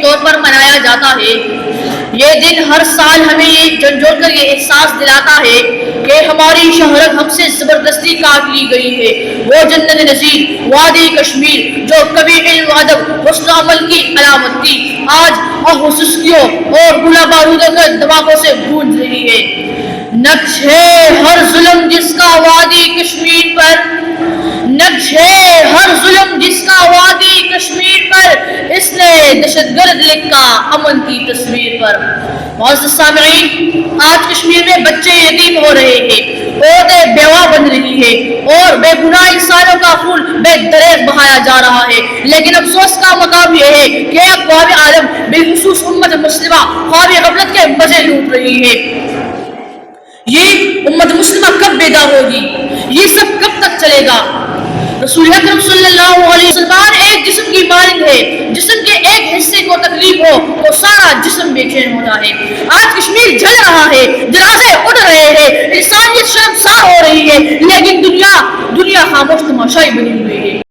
طور پر منایا جاتا ہے۔ یہ دن ہر سال ہمیں یہ جھنجھوڑ کر یہ احساس دلاتا ہے کہ ہماری شہرت ہم سے زبردستی کاٹ لی گئی ہے۔ وہ جنت نظیر وادی کشمیر جو کبھی علم و ادب حسن و عمل کی علامت تھی، آج سستیوں اور گلہ بارودوں کے دھماکوں سے گونج رہی ہے۔ نقش ہے ہر ظلم جس کا وادی کشمیر پر، نقش ہے ہر ظلم جس کا وادی کشمیر پر، اس نے دہشت گرد لکھا امن کی تصویر پر۔ معزز سامعین، آج کشمیر میں بچے یتیم ہو رہے ہیں، عورتیں بیوہ بن رہی ہیں اور بے گناہ انسانوں کا خون بے دریغ بہایا جا رہا ہے، لیکن افسوس کا مقام یہ ہے کہ اقوام عالم بالخصوص امت مسلمہ خواب غفلت کے مزے لوٹ رہی ہے۔ یہ امت مسلمہ کب بیدار ہوگی؟ یہ سب کب تک چلے گا؟ رسول اکرم صلی اللہ علیہ وسلم ایک جسم کی مانند ہے، جسم کے ایک حصے کو تکلیف ہو تو سارا جسم بے چین ہوتا ہے۔ آج کشمیر جل رہا ہے، جنازے اٹھ رہے ہیں، انسانیت شرمسار ہو رہی ہے، لیکن دنیا خاموش تماشائی بنی ہوئی ہے۔